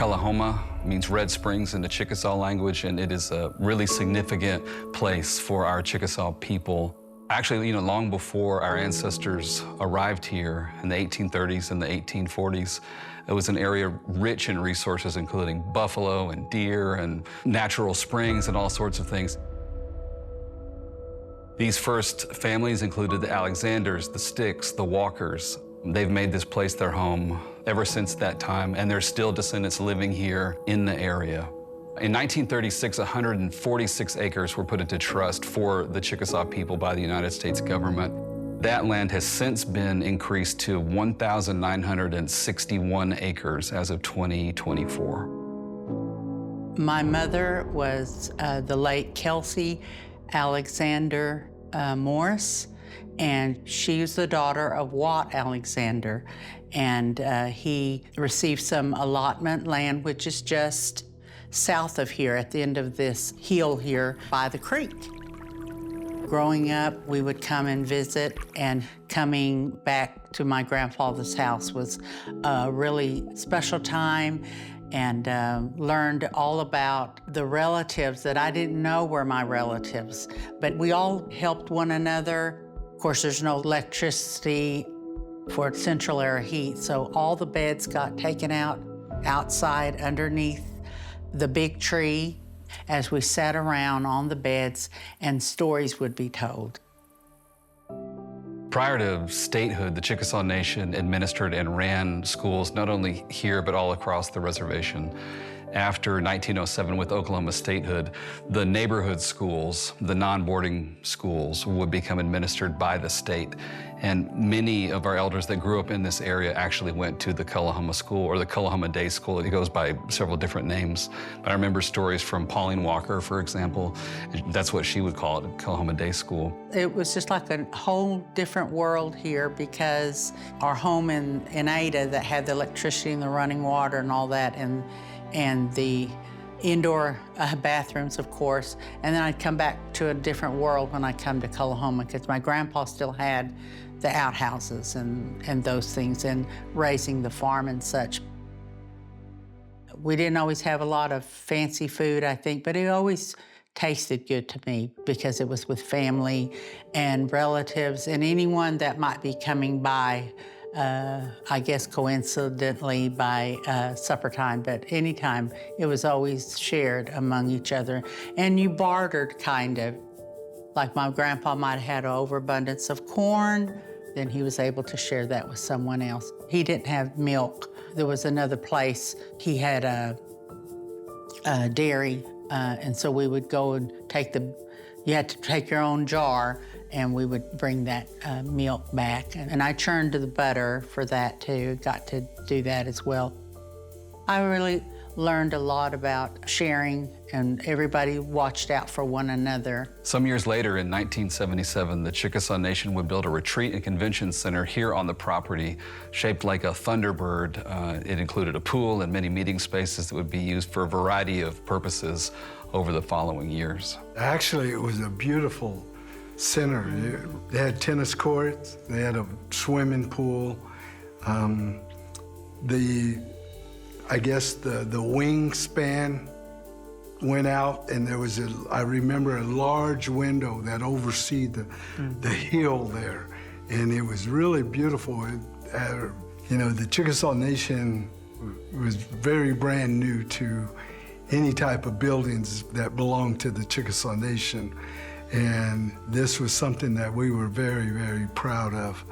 Kullihoma means red springs in the Chickasaw language, and it is a really significant place for our Chickasaw people. Actually, long before our ancestors arrived here in the 1830s and the 1840s, it was an area rich in resources, including buffalo and deer and natural springs and all sorts of things. These first families included the Alexanders, the Sticks, the Walkers. They've made this place their home ever since that time, and there's still descendants living here in the area. In 1936, 146 acres were put into trust for the Chickasaw people by the United States government. That land has since been increased to 1,961 acres as of 2024. My mother was the late Kelsey Alexander Morris, and she was the daughter of Watt Alexander. And he received some allotment land, which is just south of here, at the end of this hill here by the creek. Growing up, we would come and visit, and coming back to my grandfather's house was a really special time, and learned all about the relatives that I didn't know were my relatives, but we all helped one another. Of course, there's no electricity for central air heat, so all the beds got taken out outside underneath the big tree as we sat around on the beds and stories would be told. Prior to statehood, the Chickasaw Nation administered and ran schools not only here but all across the reservation. After 1907, with Oklahoma statehood, the neighborhood schools, the non-boarding schools, would become administered by the state. And many of our elders that grew up in this area actually went to the Kullihoma School, or the Kullihoma Day School. It goes by several different names. But I remember stories from Pauline Walker, for example. That's what she would call it, Kullihoma Day School. It was just like a whole different world here, because our home in Ada that had the electricity and the running water and all that, and the indoor bathrooms, of course. And then I'd come back to a different world when I come to Kullihoma, because my grandpa still had the outhouses and those things, and raising the farm and such. We didn't always have a lot of fancy food, I think, but it always tasted good to me because it was with family and relatives and anyone that might be coming by. I guess coincidentally by supper time, but anytime, it was always shared among each other. And you bartered, kind of. Like my grandpa might have had an overabundance of corn, then he was able to share that with someone else. He didn't have milk. There was another place, he had a dairy, and so we would go and you had to take your own jar, and we would bring that milk back. And I churned the butter for that too, got to do that as well. I really learned a lot about sharing, and everybody watched out for one another. Some years later, in 1977, the Chickasaw Nation would build a retreat and convention center here on the property, shaped like a Thunderbird. It included a pool and many meeting spaces that would be used for a variety of purposes over the following years. Actually, it was a beautiful center. They had tennis courts, they had a swimming pool. I guess the wingspan went out, and there was I remember a large window that overseed the hill there, and it was really beautiful. The Chickasaw Nation was very brand new to any type of buildings that belonged to the Chickasaw Nation. And this was something that we were very, very proud of,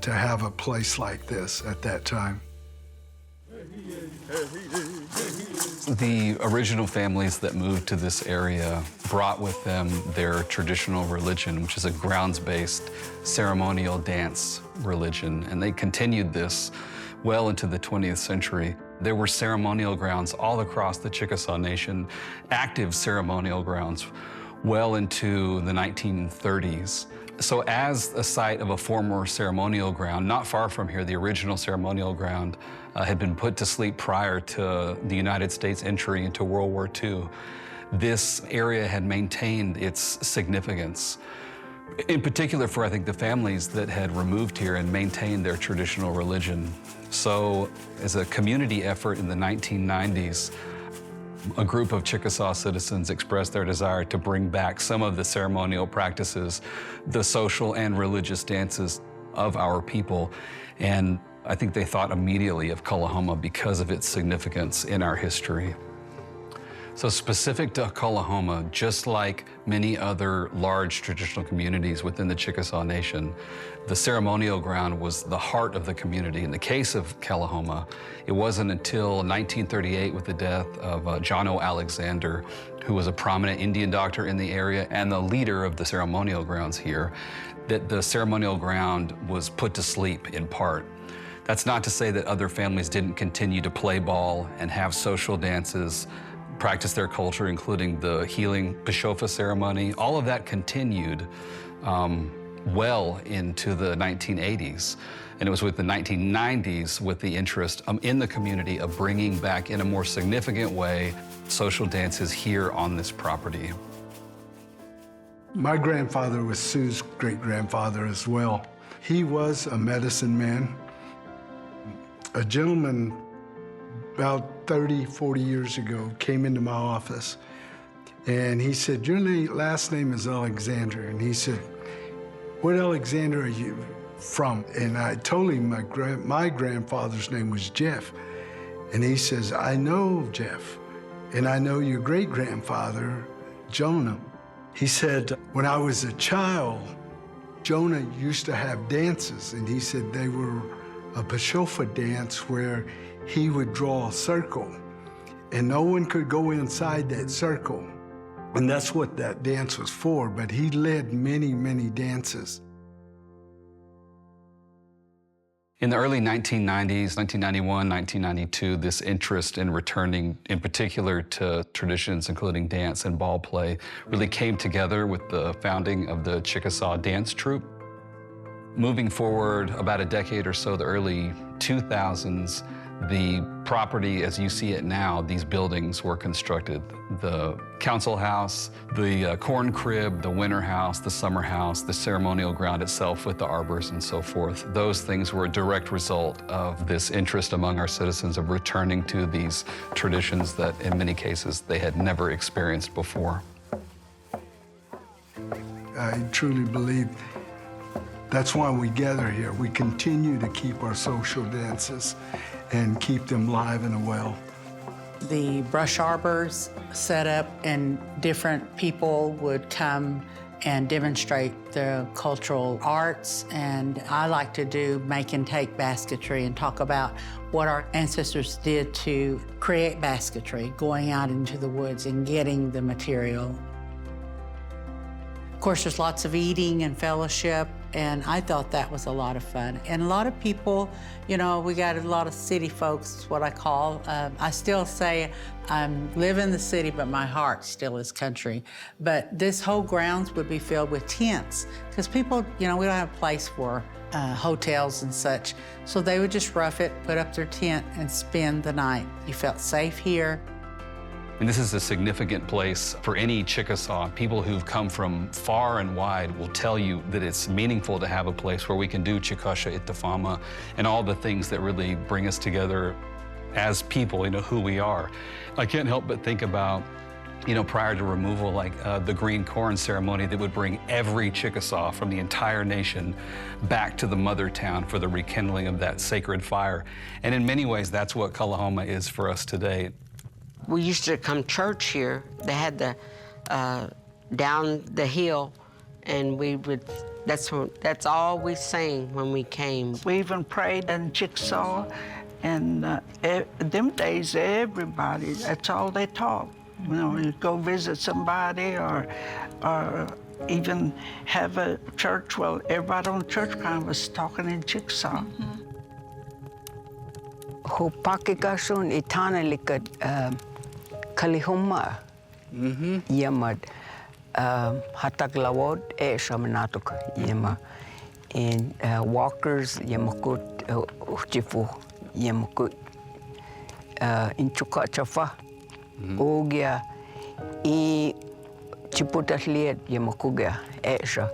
to have a place like this at that time. The original families that moved to this area brought with them their traditional religion, which is a grounds-based ceremonial dance religion, and they continued this well into the 20th century. There were ceremonial grounds all across the Chickasaw Nation, active ceremonial grounds, well into the 1930s. So as a site of a former ceremonial ground, not far from here, the original ceremonial ground had been put to sleep prior to the United States entry into World War II. This area had maintained its significance, in particular for, I think, the families that had removed here and maintained their traditional religion. So as a community effort in the 1990s, a group of Chickasaw citizens expressed their desire to bring back some of the ceremonial practices, the social and religious dances of our people. And I think they thought immediately of Kullihoma because of its significance in our history. So specific to Kullihoma, just like many other large traditional communities within the Chickasaw Nation, the ceremonial ground was the heart of the community. In the case of Kullihoma, it wasn't until 1938 with the death of John O. Alexander, who was a prominent Indian doctor in the area and the leader of the ceremonial grounds here, that the ceremonial ground was put to sleep in part. That's not to say that other families didn't continue to play ball and have social dances, practice their culture, including the healing Pishofa ceremony. All of that continued well into the 1980s. And it was with the 1990s, with the interest in the community of bringing back in a more significant way social dances here on this property. My grandfather was Sue's great-grandfather as well. He was a medicine man. A gentleman about 30, 40 years ago came into my office and he said, "Your last name is Alexander." And he said, "What Alexander are you from?" And I told him my grandfather's name was Jeff. And he says, "I know Jeff, and I know your great-grandfather, Jonah." He said, "When I was a child, Jonah used to have dances," and he said they were a Pishofa dance where he would draw a circle, and no one could go inside that circle. And that's what that dance was for, but he led many, many dances. In the early 1990s, 1991, 1992, this interest in returning, in particular to traditions including dance and ball play, really came together with the founding of the Chickasaw Dance Troupe. Moving forward about a decade or so, the early 2000s, the property as you see it now, these buildings were constructed. The council house, the corn crib, the winter house, the summer house, the ceremonial ground itself with the arbors and so forth. Those things were a direct result of this interest among our citizens of returning to these traditions that in many cases they had never experienced before. I truly believe that's why we gather here. We continue to keep our social dances and keep them live and well. The brush arbors set up and different people would come and demonstrate their cultural arts. And I like to do make and take basketry and talk about what our ancestors did to create basketry, going out into the woods and getting the material. Of course, there's lots of eating and fellowship, and I thought that was a lot of fun. And a lot of people, you know, we got a lot of city folks, is what I call. I still say I live in the city, but my heart still is country. But this whole grounds would be filled with tents, because people, you know, we don't have a place for hotels and such. So they would just rough it, put up their tent, and spend the night. You felt safe here. And this is a significant place for any Chickasaw. People who've come from far and wide will tell you that it's meaningful to have a place where we can do Chikasha Itafama and all the things that really bring us together as people, you know, who we are. I can't help but think about, you know, prior to removal, like the green corn ceremony that would bring every Chickasaw from the entire nation back to the mother town for the rekindling of that sacred fire. And in many ways, that's what Kullihoma is for us today. We used to come church here. They had the down the hill, and we would. That's all we sang when we came. We even prayed in Chickasaw, and them days, everybody. That's all they taught. You know, you go visit somebody, or even have a church. Well, everybody on the church ground was talking in Chickasaw. Ho pakikasun itana likat Kullihoma. Yamad hataglawod shamanatuk yama. And walkers yamakut uchifu yamakut in Chukachafa ogia I chiputasliet yamakuga esha.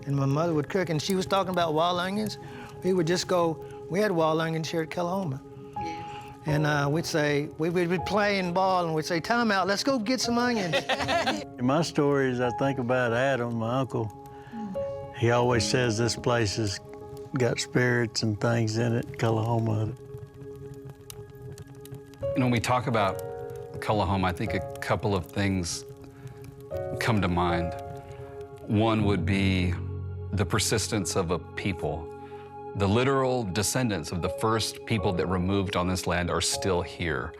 And my mother would cook, and she was talking about wild onions. We would just go We had wall hangings here at Kullihoma. And we'd say, we'd be playing ball and we'd say, time out, let's go get some onions. In my stories, I think about Adam, my uncle. He always says this place has got spirits and things in it, Kullihoma. When we talk about Kullihoma, I think a couple of things come to mind. One would be the persistence of a people. The literal descendants of the first people that were moved on this land are still here.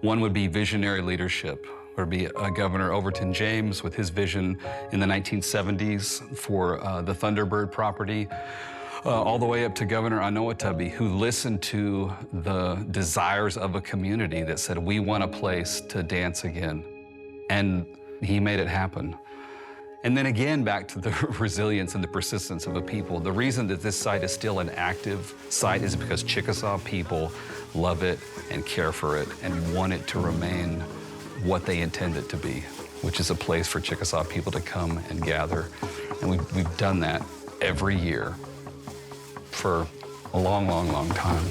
One would be visionary leadership. There would be Governor Overton James with his vision in the 1970s for the Thunderbird property, all the way up to Governor Anoatubby, who listened to the desires of a community that said, we want a place to dance again. And he made it happen. And then again, back to the resilience and the persistence of a people. The reason that this site is still an active site is because Chickasaw people love it and care for it and want it to remain what they intend it to be, which is a place for Chickasaw people to come and gather. And we've done that every year for a long, long, long time.